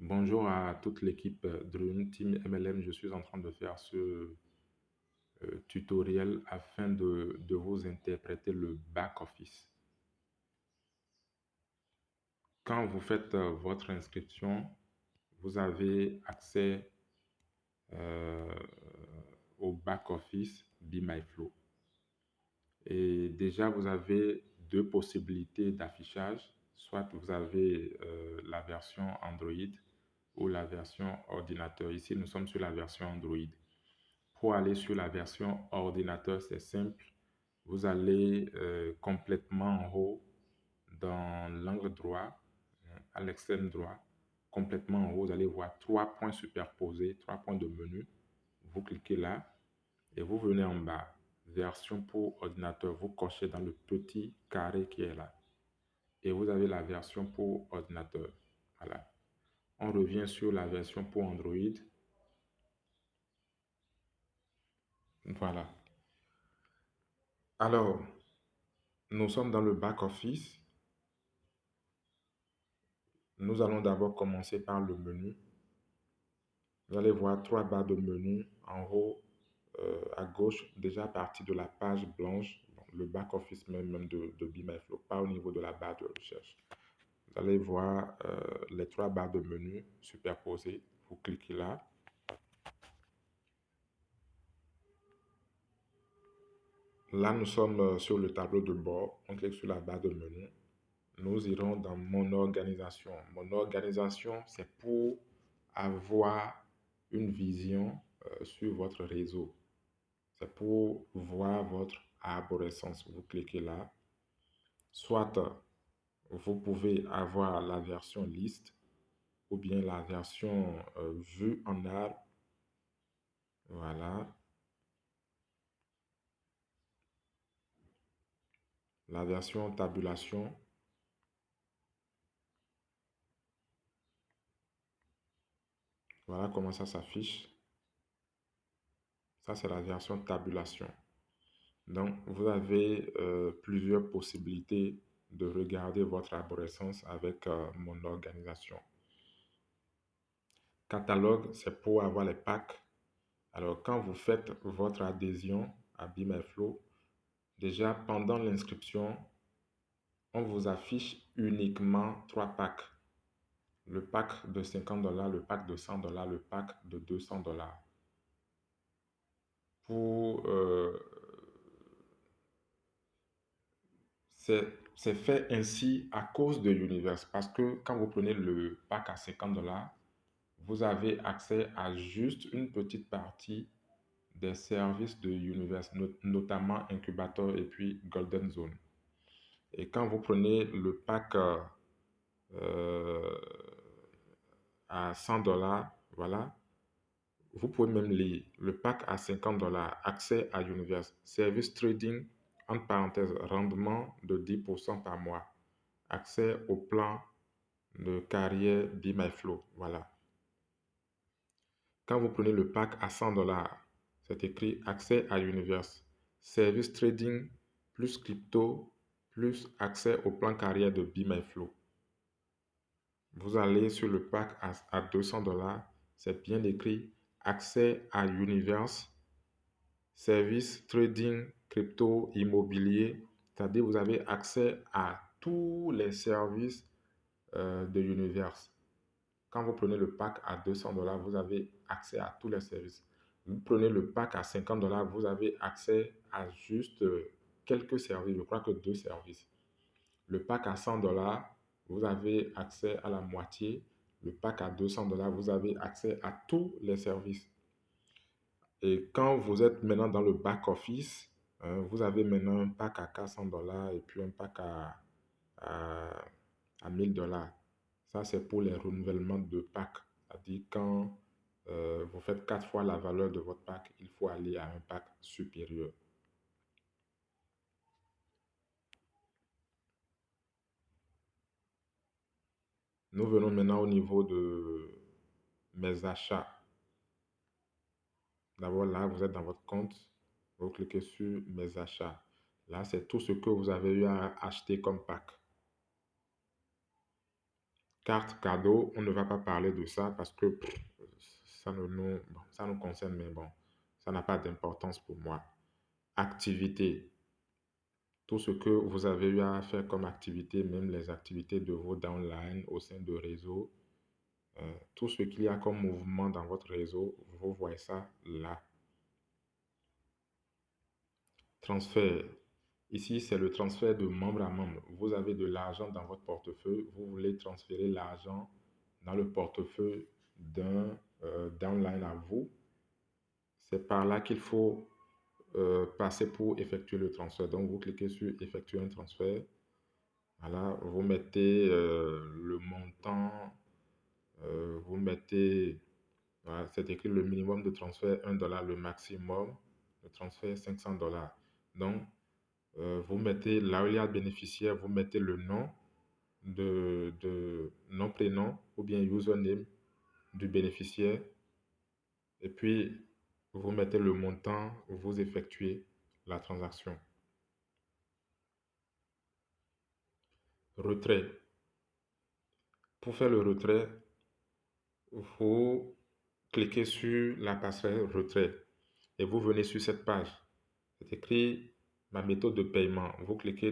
Bonjour à toute l'équipe Dream Team MLM. Je suis en train de faire ce tutoriel afin de vous interpréter le back-office. Quand vous faites votre inscription, vous avez accès euh, au back-office Be My Flow. Et déjà, vous avez deux possibilités d'affichage. Soit vous avez la version Android ou la version ordinateur. Ici, nous sommes sur la version Android. Pour aller sur la version ordinateur, c'est simple. Vous allez complètement en haut dans l'angle droit, à l'extrême droit, complètement en haut, vous allez voir trois points superposés, trois points de menu. Vous cliquez là et vous venez en bas. Version pour ordinateur, vous cochez dans le petit carré qui est là. Et vous avez la version pour ordinateur. Voilà. On revient sur la version pour Android. Voilà. Alors, nous sommes dans le back-office. Nous allons d'abord commencer par le menu. Vous allez voir trois barres de menu en haut à gauche, déjà à partir de la page blanche, le back-office même de Be My Flow, pas au niveau de la barre de recherche. Vous allez voir les trois barres de menu superposées. Vous cliquez là. Là, nous sommes sur le tableau de bord. On clique sur la barre de menu. Nous irons dans Mon organisation. Mon organisation, c'est pour avoir une vision sur votre réseau. C'est pour voir votre arborescence. Vous cliquez là. Soit vous pouvez avoir la version liste ou bien la version vue en arbre. Voilà. La version tabulation. Voilà comment ça s'affiche. Ça, c'est la version tabulation. Donc, vous avez plusieurs possibilités de regarder votre arborescence avec mon organisation. Catalogue, c'est pour avoir les packs. Alors, quand vous faites votre adhésion à Be My Flow, déjà pendant l'inscription, on vous affiche uniquement trois packs. Le pack de $50, le pack de $100, le pack de $200. Pour c'est fait ainsi à cause de Universe parce que quand vous prenez le pack à $50, vous avez accès à juste une petite partie des services de Universe, notamment Incubator et puis Golden Zone. Et quand vous prenez le pack à $100, voilà, vous pouvez même lire le pack à $50, accès à Universe, service trading, entre parenthèses, rendement de 10% par mois, accès au plan de carrière Be My Flow. Voilà. Quand vous prenez le pack à $100, c'est écrit accès à Universe, service trading, plus crypto, plus accès au plan carrière de Be My Flow. Vous allez sur le pack à $200, c'est bien écrit accès à Universe, service trading, crypto, immobilier. C'est-à-dire vous avez accès à tous les services de Universe. Quand vous prenez le pack à $200, vous avez accès à tous les services. Vous prenez le pack à $50, vous avez accès à juste quelques services, je crois que deux services. Le pack à $100, vous avez accès à la moitié. Le pack à $200, vous avez accès à tous les services. Et quand vous êtes maintenant dans le back-office, vous avez maintenant un pack à $400 et puis un pack à $1000. Ça, c'est pour les renouvellements de pack. C'est-à-dire quand vous faites 4 fois la valeur de votre pack, il faut aller à un pack supérieur. Nous venons maintenant au niveau de mes achats. D'abord, là, vous êtes dans votre compte. Vous cliquez sur mes achats. Là, c'est tout ce que vous avez eu à acheter comme pack. Carte cadeau, on ne va pas parler de ça parce que ça nous concerne, mais bon, ça n'a pas d'importance pour moi. Activité, tout ce que vous avez eu à faire comme activité, même les activités de vos downlines au sein de réseau, tout ce qu'il y a comme mouvement dans votre réseau, vous voyez ça là. Transfert. Ici, c'est le transfert de membre à membre. Vous avez de l'argent dans votre portefeuille, vous voulez transférer l'argent dans le portefeuille d'un downline à vous. C'est par là qu'il faut passer pour effectuer le transfert. Donc, vous cliquez sur effectuer un transfert. Voilà, vous mettez le montant, vous mettez, voilà, c'est écrit le minimum de transfert 1 $, le maximum de transfert 500 $. Donc, vous mettez là où il y a bénéficiaire, vous mettez le nom de nom, prénom ou bien username du bénéficiaire. Et puis, vous mettez le montant, vous effectuez la transaction. Retrait. Pour faire le retrait, vous cliquez sur la passerelle retrait et vous venez sur cette page. C'est écrit ma méthode de paiement. Vous cliquez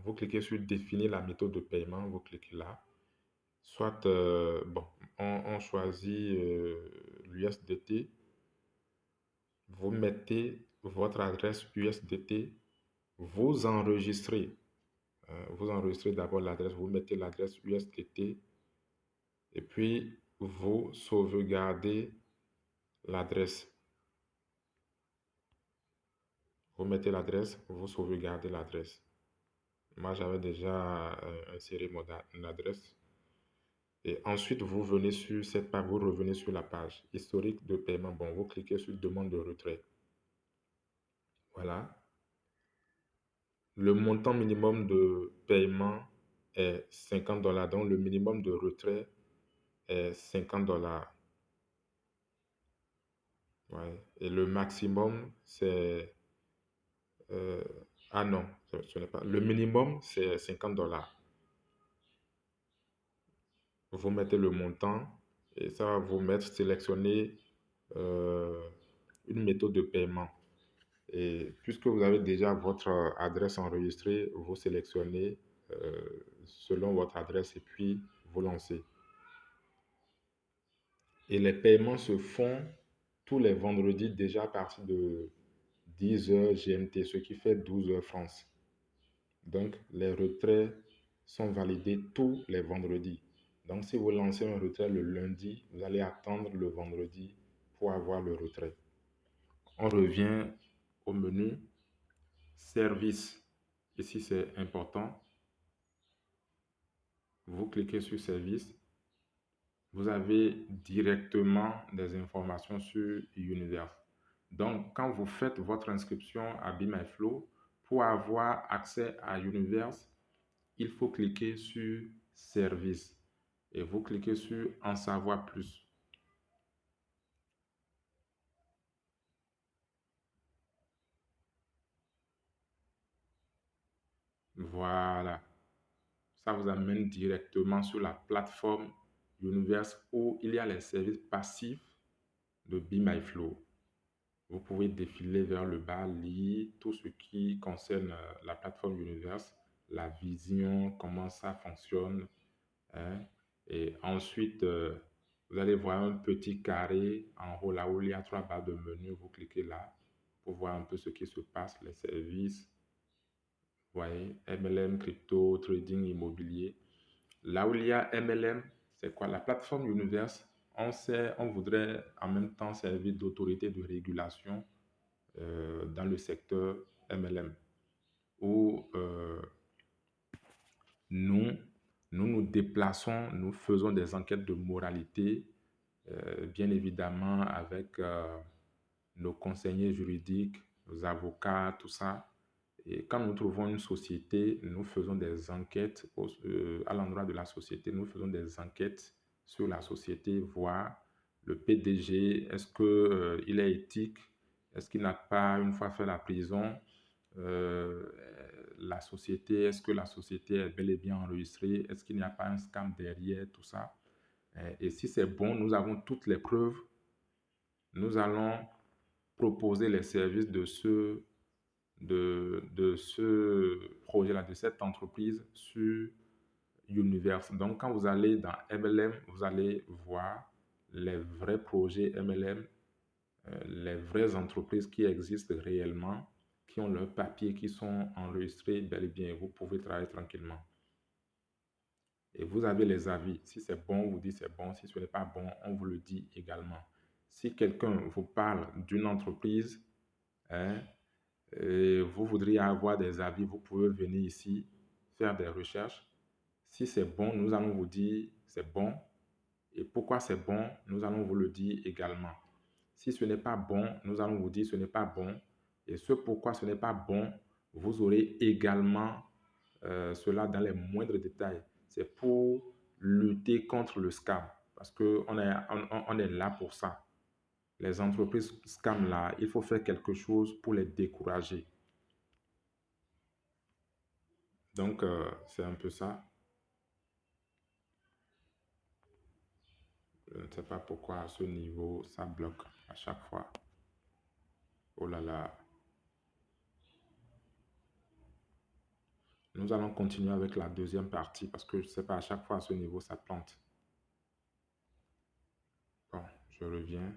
vous cliquez sur définir la méthode de paiement. Vous cliquez là. Soit, on choisit l'USDT. Vous mettez votre adresse USDT. Vous enregistrez. Vous enregistrez d'abord l'adresse. Vous mettez l'adresse USDT. Et puis, vous sauvegardez l'adresse. Vous mettez l'adresse, vous sauvegardez l'adresse. Moi, j'avais déjà inséré mon adresse. Et ensuite, vous venez sur cette page, vous revenez sur la page historique de paiement. Bon, vous cliquez sur demande de retrait. Voilà. Le montant minimum de paiement est 50 $. Donc, le minimum de retrait est 50 $. Ouais. Et le maximum, c'est... ah non, ce n'est pas. Le minimum, c'est 50 $. Vous mettez le montant et ça va vous mettre sélectionner euh, une méthode de paiement. Et puisque vous avez déjà votre adresse enregistrée, vous sélectionnez selon votre adresse et puis vous lancez. Et les paiements se font tous les vendredis déjà à partir de 10 h GMT, ce qui fait 12 h France. Donc, les retraits sont validés tous les vendredis. Donc, si vous lancez un retrait le lundi, vous allez attendre le vendredi pour avoir le retrait. On revient au menu service. Ici, c'est important. Vous cliquez sur service. Vous avez directement des informations sur Universe. Donc, quand vous faites votre inscription à Be My Flow, pour avoir accès à Universe, il faut cliquer sur service et vous cliquez sur en savoir plus. Voilà. Ça vous amène directement sur la plateforme Universe où il y a les services passifs de Be My Flow. Vous pouvez défiler vers le bas, lire tout ce qui concerne la plateforme Universe, la vision, comment ça fonctionne, hein. Et ensuite, vous allez voir un petit carré en haut là où il y a 3 barres de menu. Vous cliquez là pour voir un peu ce qui se passe, les services. Vous voyez, MLM, crypto, trading, immobilier. Là où il y a MLM, c'est quoi? La plateforme Universe, on voudrait en même temps servir d'autorité de régulation dans le secteur MLM, où nous, nous déplaçons, nous faisons des enquêtes de moralité, bien évidemment avec nos conseillers juridiques, nos avocats, tout ça. Et quand nous trouvons une société, nous faisons des enquêtes à l'endroit de la société. Nous faisons des enquêtes sur la société, voir le PDG, est-ce qu'il est éthique, est-ce qu'il n'a pas une fois fait la prison, euh, la société, est-ce que la société est bel et bien enregistrée, est-ce qu'il n'y a pas un scam derrière, tout ça. Et si c'est bon, nous avons toutes les preuves, nous allons proposer les services de ce projet-là, de cette entreprise sur Universe. Donc, quand vous allez dans MLM, vous allez voir les vrais projets MLM, les vraies entreprises qui existent réellement, qui ont leurs papiers, qui sont enregistrés bel et bien. Vous pouvez travailler tranquillement. Et vous avez les avis. Si c'est bon, on vous dit c'est bon. Si ce n'est pas bon, on vous le dit également. Si quelqu'un vous parle d'une entreprise, hein, et vous voudriez avoir des avis, vous pouvez venir ici, faire des recherches. Si c'est bon, nous allons vous dire c'est bon. Et pourquoi c'est bon, nous allons vous le dire également. Si ce n'est pas bon, nous allons vous dire ce n'est pas bon. Et ce pourquoi ce n'est pas bon, vous aurez également cela dans les moindres détails. C'est pour lutter contre le scam. Parce qu'on est là pour ça. Les entreprises scam là, il faut faire quelque chose pour les décourager. Donc, c'est un peu ça. Je ne sais pas pourquoi à ce niveau, ça bloque à chaque fois. Oh là là. Nous allons continuer avec la deuxième partie parce que je ne sais pas, à chaque fois à ce niveau, ça plante. Bon, je reviens.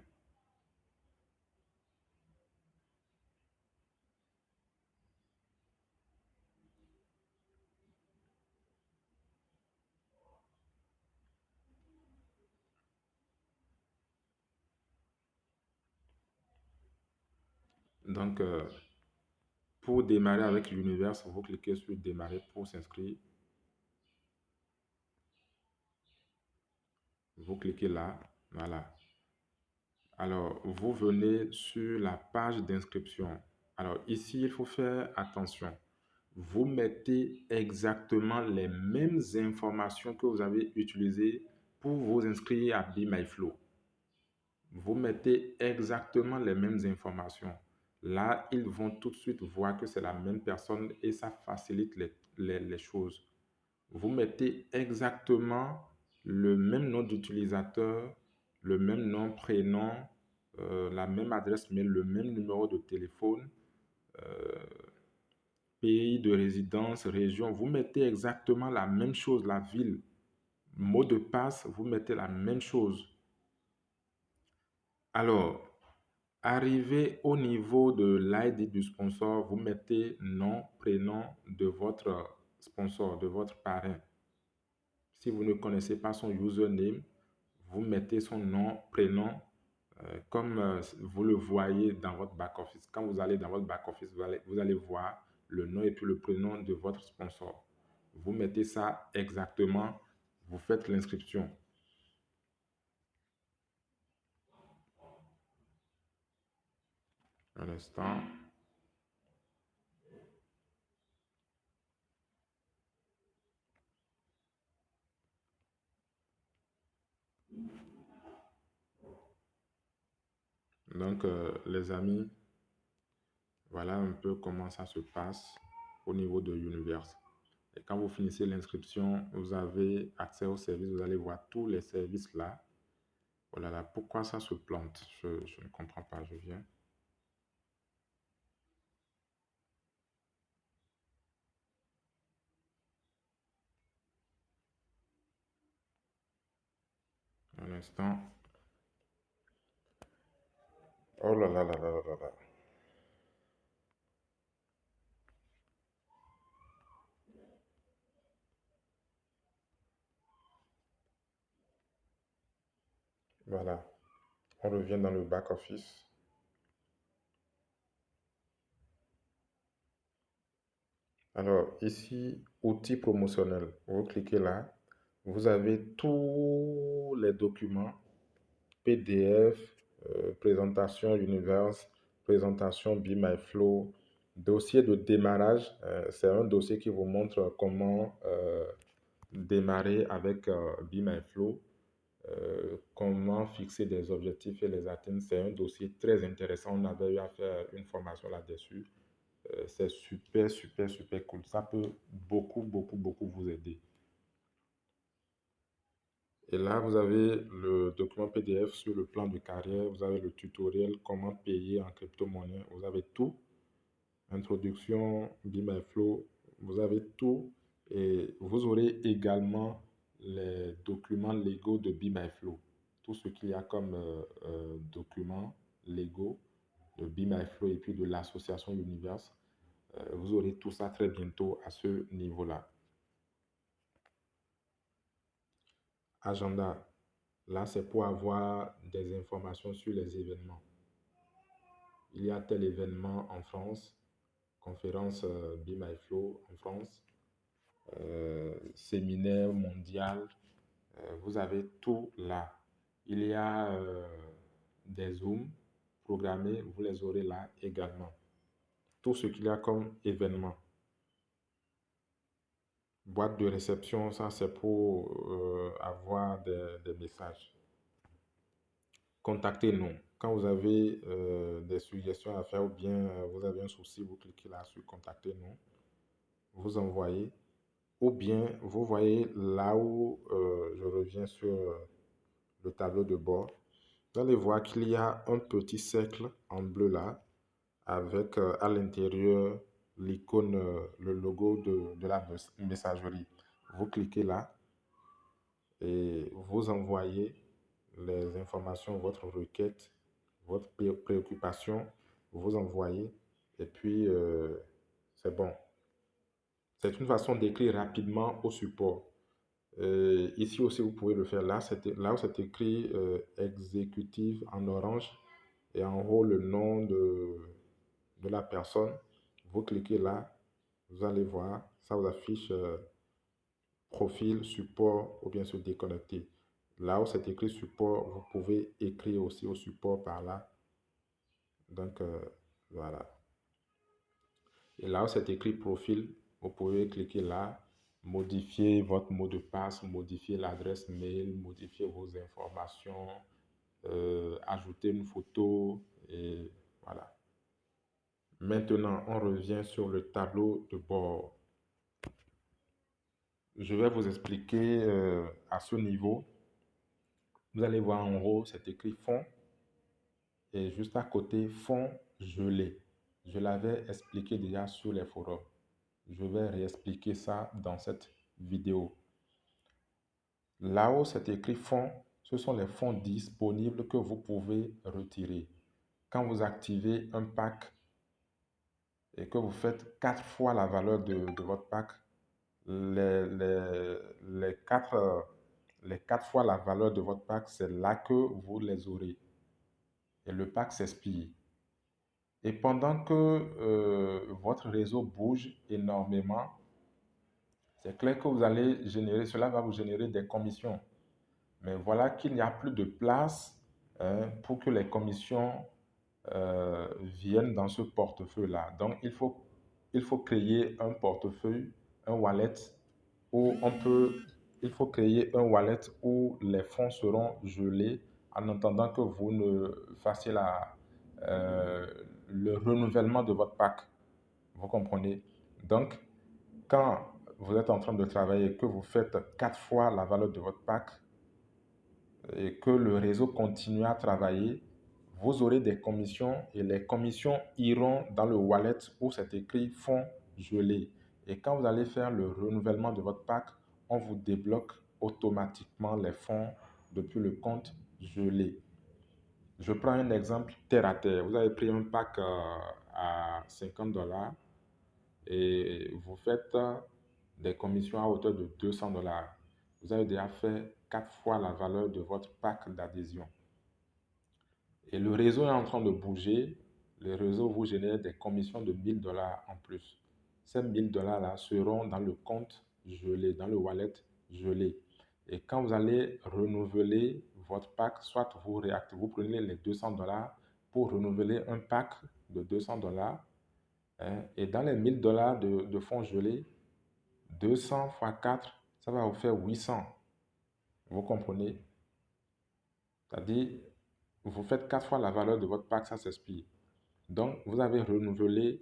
Donc, pour démarrer avec l'univers, vous cliquez sur démarrer pour s'inscrire. Vous cliquez là, voilà. Alors, vous venez sur la page d'inscription. Alors, ici, il faut faire attention. Vous mettez exactement les mêmes informations que vous avez utilisées pour vous inscrire à Be My Flow. Vous mettez exactement les mêmes informations. Là, ils vont tout de suite voir que c'est la même personne et ça facilite les choses. Vous mettez exactement le même nom d'utilisateur, le même nom, prénom, la même adresse mail, le même numéro de téléphone, pays de résidence, région. Vous mettez exactement la même chose, la ville. Mot de passe, vous mettez la même chose. Alors, arrivé au niveau de l'ID du sponsor, vous mettez nom, prénom de votre sponsor, de votre parrain. Si vous ne connaissez pas son username, vous mettez son nom, prénom, comme vous le voyez dans votre back-office. Quand vous allez dans votre back-office, vous allez voir le nom et puis le prénom de votre sponsor. Vous mettez ça exactement, vous faites l'inscription. Un instant. Donc, les amis, voilà un peu comment ça se passe au niveau de Universe. Et quand vous finissez l'inscription, vous avez accès au service, vous allez voir tous les services là. Oh là là, pourquoi ça se plante? Je ne comprends pas, je viens. Un instant. Oh là là là là là là. Voilà, on revient dans le back-office. Alors, ici, outils promotionnels. Vous cliquez là. Vous avez tous les documents, PDF, présentation Universe, présentation Be My Flow, dossier de démarrage. C'est un dossier qui vous montre comment démarrer avec Be My Flow, comment fixer des objectifs et les atteindre. C'est un dossier très intéressant. On avait eu à faire une formation là-dessus. C'est super, super, super cool. Ça peut beaucoup, beaucoup, beaucoup vous aider. Et là, vous avez le document PDF sur le plan de carrière, vous avez le tutoriel, comment payer en crypto-monnaie, vous avez tout. Introduction, Be My Flow, vous avez tout. Et vous aurez également les documents légaux de Be My Flow. Tout ce qu'il y a comme documents légaux de Be My Flow et puis de l'association Universe. Vous aurez tout ça très bientôt à ce niveau-là. Agenda. Là, c'est pour avoir des informations sur les événements. Il y a tel événement en France, conférence Be My Flow en France, séminaire mondial. Vous avez tout là. Il y a des Zooms programmés, vous les aurez là également. Tout ce qu'il y a comme événement. Boîte de réception, ça c'est pour avoir des messages. Contactez-nous. Quand vous avez des suggestions à faire ou bien vous avez un souci, vous cliquez là sur Contactez-nous. Vous envoyez. Ou bien vous voyez là où je reviens sur le tableau de bord. Vous allez voir qu'il y a un petit cercle en bleu là avec à l'intérieur l'icône, le logo de la messagerie. Vous cliquez là et vous envoyez les informations, votre requête, votre préoccupation, vous envoyez et puis c'est bon. C'est une façon d'écrire rapidement au support. Ici aussi, vous pouvez le faire. Là où c'est écrit exécutive en orange et en haut le nom de la personne. Vous cliquez là, vous allez voir, ça vous affiche profil, support ou bien se déconnecter. Là où c'est écrit support, vous pouvez écrire aussi au support par là. Donc, voilà. Et là où c'est écrit profil, vous pouvez cliquer là, modifier votre mot de passe, modifier l'adresse mail, modifier vos informations, ajouter une photo et voilà. Maintenant, on revient sur le tableau de bord. Je vais vous expliquer à ce niveau. Vous allez voir en haut, c'est écrit fonds et juste à côté, fonds gelé. Je l'avais expliqué déjà sur les forums. Je vais réexpliquer ça dans cette vidéo. Là-haut, c'est écrit fonds. Ce sont les fonds disponibles que vous pouvez retirer. Quand vous activez un pack et que vous faites 4 fois la valeur de votre pack, les 4 fois la valeur de votre pack, c'est là que vous les aurez. Et le pack s'expire. Et pendant que votre réseau bouge énormément, c'est clair que vous allez générer, cela va vous générer des commissions. Mais voilà qu'il n'y a plus de place pour que les commissions viennent dans ce portefeuille-là. Donc, il faut créer un portefeuille, un wallet où il faut créer un wallet où les fonds seront gelés en attendant que vous ne fassiez le renouvellement de votre pack. Vous comprenez? Donc, quand vous êtes en train de travailler et que vous faites 4 fois la valeur de votre pack et que le réseau continue à travailler, vous aurez des commissions et les commissions iront dans le wallet où c'est écrit fonds gelés. Et quand vous allez faire le renouvellement de votre pack, on vous débloque automatiquement les fonds depuis le compte gelé. Je prends un exemple terre à terre. Vous avez pris un pack à 50 $ et vous faites des commissions à hauteur de 200 $. Vous avez déjà fait 4 fois la valeur de votre pack d'adhésion. Et le réseau est en train de bouger. Le réseau vous génère des commissions de 1000 $ en plus. Ces 1000 $ là seront dans le compte gelé, dans le wallet gelé. Et quand vous allez renouveler votre pack, soit vous réactivez, vous prenez les 200 $ pour renouveler un pack de 200 $. Et dans les 1000 $ de fonds gelés, 200 fois 4, ça va vous faire 800. Vous comprenez? C'est-à-dire, vous faites 4 fois la valeur de votre pack, ça s'expire. Donc, vous avez renouvelé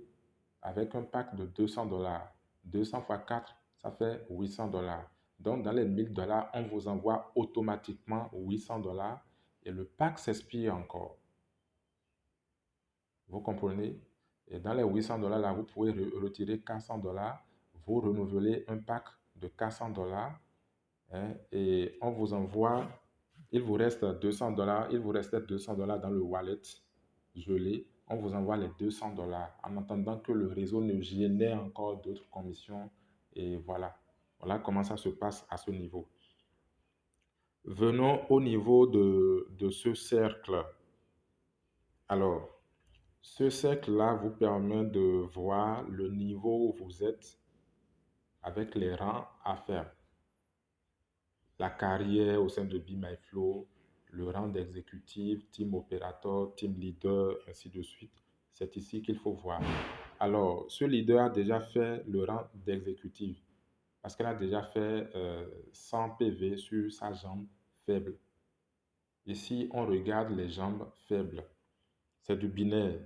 avec un pack de $200. 200 fois 4, ça fait $800. Donc, dans les $1000, on vous envoie automatiquement $800 et le pack s'expire encore. Vous comprenez? Et dans les $800 là, vous pouvez retirer $400. Vous renouvelez un pack de $400, hein, et on vous envoie, il vous reste $200, il vous restait $200 dans le wallet gelé. On vous envoie les $200 en attendant que le réseau ne génère encore d'autres commissions. Et voilà. Voilà comment ça se passe à ce niveau. Venons au niveau de ce cercle. Alors, ce cercle-là vous permet de voir le niveau où vous êtes avec les rangs à faire. La carrière au sein de Be My Flow, le rang d'exécutif, team opérateur, team leader, ainsi de suite. C'est ici qu'il faut voir. Alors, ce leader a déjà fait le rang d'exécutif parce qu'elle a déjà fait 100 PV sur sa jambe faible. Ici, on regarde les jambes faibles. C'est du binaire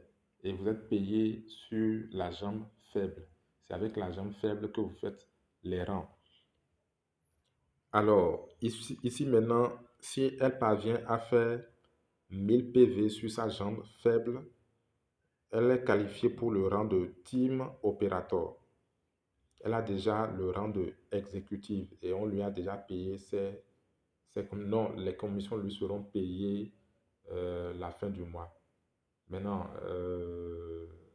et vous êtes payé sur la jambe faible. C'est avec la jambe faible que vous faites les rangs. Alors, ici maintenant, si elle parvient à faire 1000 PV sur sa jambe faible, elle est qualifiée pour le rang de team opérateur. Elle a déjà le rang de exécutive et on lui a déjà payé non, les commissions lui seront payées la fin du mois. Maintenant,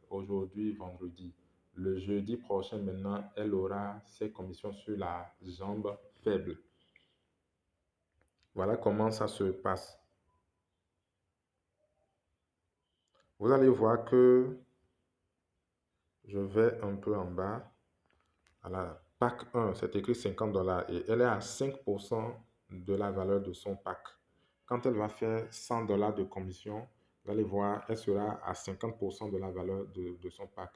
aujourd'hui, vendredi, le jeudi prochain, maintenant, elle aura ses commissions sur la jambe faible. Voilà comment ça se passe. Vous allez voir que je vais un peu en bas. À la pack 1, c'est écrit $50 et elle est à 5% de la valeur de son pack. Quand elle va faire $100 de commission, vous allez voir, elle sera à 50% de la valeur de son pack.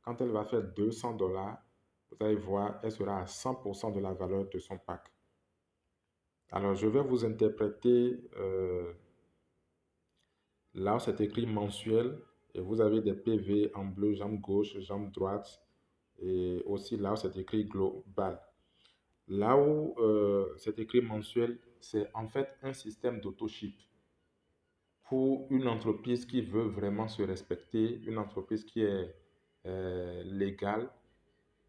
Quand elle va faire $200, vous allez voir, elle sera à 100% de la valeur de son pack. Alors, je vais vous interpréter là où c'est écrit mensuel et vous avez des PV en bleu, jambe gauche, jambe droite et aussi là où c'est écrit global. Là où c'est écrit mensuel, c'est en fait un système d'auto-ship. Pour une entreprise qui veut vraiment se respecter, une entreprise qui est légale,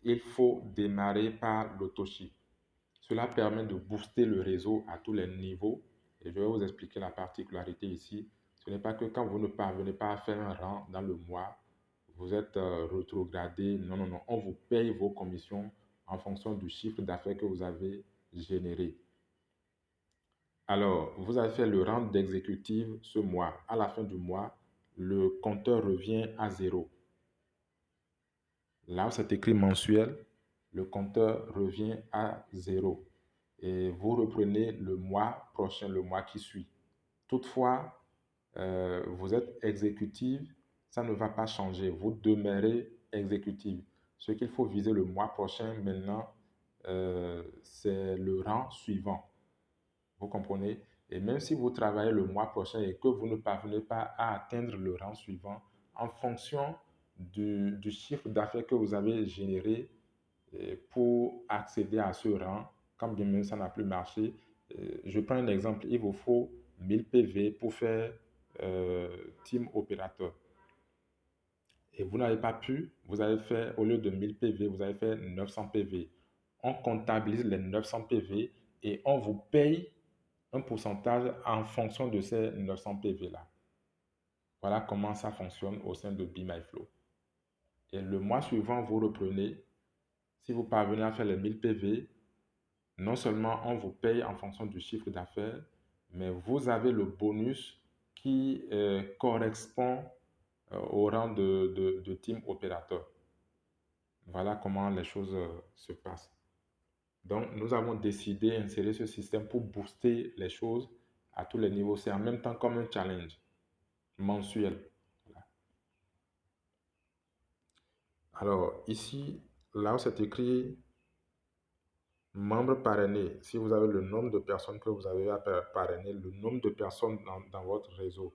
il faut démarrer par l'auto-ship. Cela permet de booster le réseau à tous les niveaux. Et je vais vous expliquer la particularité ici. Ce n'est pas que quand vous ne parvenez pas à faire un rang dans le mois, vous êtes rétrogradé. Non, non, non. On vous paye vos commissions en fonction du chiffre d'affaires que vous avez généré. Alors, vous avez fait le rang d'exécutif ce mois. À la fin du mois, le compteur revient à 0. Là où c'est écrit mensuel, le compteur revient à 0. Et vous reprenez le mois prochain, le mois qui suit. Toutefois, vous êtes exécutif, ça ne va pas changer. Vous demeurez exécutif. Ce qu'il faut viser le mois prochain maintenant, c'est le rang suivant. Vous comprenez? Et même si vous travaillez le mois prochain et que vous ne parvenez pas à atteindre le rang suivant, en fonction du chiffre d'affaires que vous avez généré pour accéder à ce rang, quand bien même ça n'a plus marché, je prends un exemple, il vous faut 1000 PV pour faire team opérateur. Et vous n'avez pas pu, vous avez fait, au lieu de 1000 PV, vous avez fait 900 PV. On comptabilise les 900 PV et on vous paye un pourcentage en fonction de ces 900 PV-là. Voilà comment ça fonctionne au sein de Be My Flow. Et le mois suivant, vous reprenez. Si vous parvenez à faire les 1000 PV, non seulement on vous paye en fonction du chiffre d'affaires, mais vous avez le bonus qui correspond au rang de team opérateur. Voilà comment les choses se passent. Donc, nous avons décidé d'insérer ce système pour booster les choses à tous les niveaux. C'est en même temps comme un challenge mensuel. Voilà. Alors, ici, là où c'est écrit membre parrainé, si vous avez le nombre de personnes que vous avez à parrainer, le nombre de personnes dans votre réseau,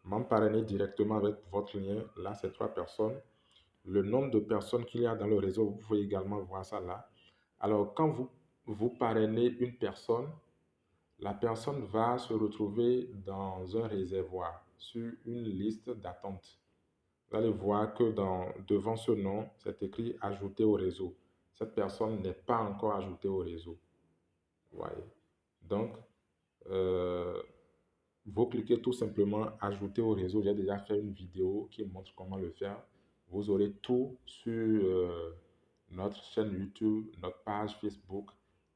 membre parrainé directement avec votre lien, là, c'est 3 personnes. le nombre de personnes qu'il y a dans le réseau. Vous pouvez également voir ça là. Alors, quand vous parrainez une personne, la personne va se retrouver dans un réservoir, sur une liste d'attente. Vous allez voir que devant ce nom, c'est écrit ajouter au réseau. Cette personne n'est pas encore ajoutée au réseau. Vous voyez. Donc, euh, vous cliquez tout simplement ajouter au réseau. J'ai déjà fait une vidéo qui montre comment le faire. Vous aurez tout sur notre chaîne YouTube, notre page Facebook,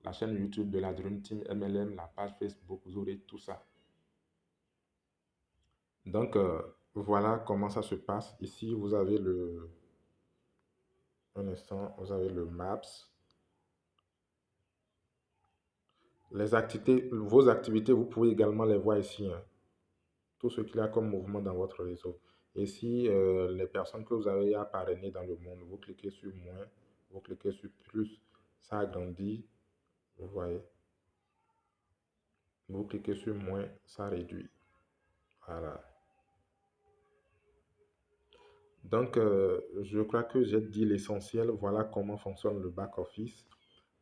la chaîne YouTube de la Dream Team MLM, la page Facebook, vous aurez tout ça. Donc, voilà comment ça se passe. Ici, vous avez un instant, vous avez le Maps. Les activités, vos activités, vous pouvez également les voir ici, hein. Tout ce qu'il y a comme mouvement dans votre réseau. Et si les personnes que vous avez à parrainer dans le monde, vous cliquez sur moins, vous cliquez sur plus, ça agrandit, vous voyez. Vous cliquez sur moins, ça réduit. Voilà. Donc, je crois que j'ai dit l'essentiel. Voilà comment fonctionne le back-office.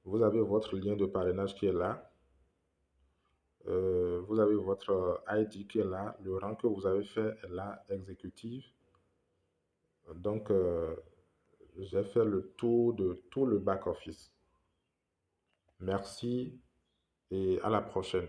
Vous avez votre lien de parrainage qui est là. Vous avez votre ID qui est là. Le rang que vous avez fait est là, exécutif. Donc, j'ai fait le tour de tout le back-office. Merci et à la prochaine.